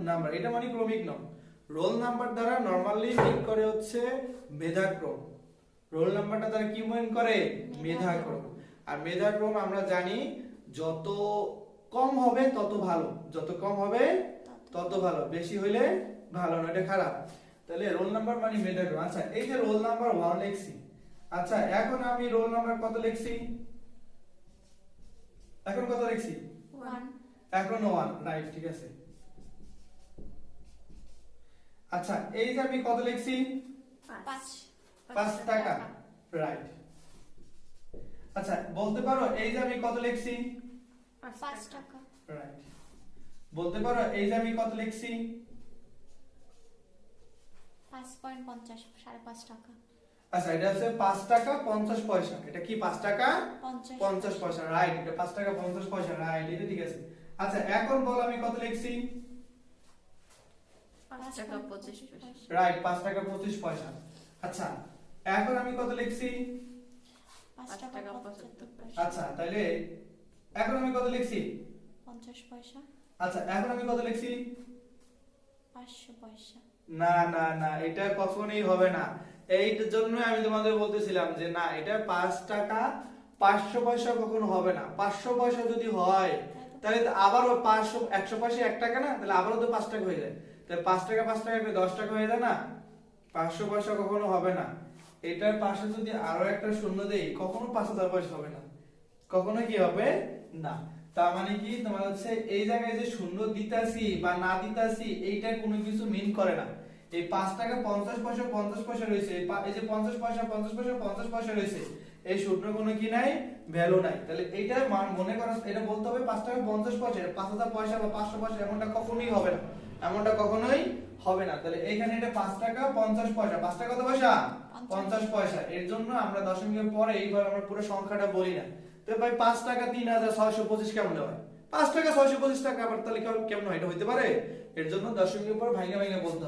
Number, এটা মানে ক্রমিক নং। রোল নাম্বার দ্বারা নরমালি মিন করে হচ্ছে মেধাক্রম। রোল নাম্বারটা দ্বারা কি মিন করে? মেধাক্রম। আর মেধাক্রম আমরা জানি যত কম হবে তত ভালো, যত কম হবে তত ভালো, বেশি হইলে ভালো না, এটা খারাপ। তাহলে রোল নাম্বার মানে মেধাক্রম। আচ্ছা এই যে রোল নাম্বার 1 লিখছি, আচ্ছা এখন আমি রোল নাম্বার কত লিখছি? এখন কত লিখছি? 1 এখন 1, রাইট, ঠিক আছে। আচ্ছা এই যে আমি কত লিখছি? 5 টাকা, রাইট। আচ্ছা বলতে পারো এই যে আমি কত লিখছি? 5 টাকা, রাইট। বলতে পারো এই যে আমি কত লিখছি? 5.50, 5.5 টাকা। আচ্ছা এটা হচ্ছে 5 টাকা 50 পয়সা। এটা কি 5 টাকা 50 50 পয়সা, রাইট। এটা 5 টাকা 50 পয়সা, রাইট, এটা ঠিক আছে। আচ্ছা এখন বল আমি কত লিখছি? 5 টাকা 25 পয়সা। রাইট, 5 টাকা 25 পয়সা। আচ্ছা এখন আমি কত লিখছি? 5 টাকা 75 পয়সা, আচ্ছা তাহলে এখন আমি কত লিখছি? 50 পয়সা, আচ্ছা এখন আমি কত লিখছি? 500 পয়সা। না না না, এটা কখনোই হবে না। এইটার জন্য আমি তোমাদের বলতেছিলাম যে না, এটা 5 টাকা 500 পয়সা কখনো হবে না। 500 পয়সা যদি হয় তাহলে তো আবারও 500 100 পয়সা 1 টাকা না, তাহলে আবারও তো 5 টাকা হয়ে যায়। তাহলে 5 টাকা 5 টাকা করে 10 টাকা হয়ে যায় না? 500 পয়সা কখনো হবে না। এটার পাশে যদি আরো একটা শূন্য দেই, কখনো 5000 পয়সা হবে না, কখনো কি হবে না। তার মানে কি তোমার হচ্ছে এই জায়গায় যে শূন্য দিতাছি বা না দিতাছি এইটা কোনো কিছু মিন করে না। এই 5 টাকা 50 পয়সা 50 পয়সা রয়েছে, এই যে 50 পয়সা 50 পয়সা 50 পয়সা রয়েছে, এই শূন্য কোনো কি নাই, ভ্যালু নাই। তাহলে এইটা মনে করো, এটা বলতে হবে 5 টাকা 50 পয়সা, 5000 পয়সা বা 500 পয়সা, এমনটা কখনোই হবে না, এমনটা কখনোই হবে না। তাহলে এইখানে এটা 5 টাকা 50 পয়সা, 5 টাকা কত পয়সা? 50 পয়সা। এর জন্য আমরা দশমিকের পরে এইভাবে আমরা পুরো সংখ্যাটা বলি না। তো ভাই 5 টাকা 3625 কেমন হয়? 5 টাকা 625 টাকা, আবার তাহলে কেমন হয়? এটা হইতে পারে? এর জন্য দশমিকের পর ভাঙা ভাঙা বলতে হবে।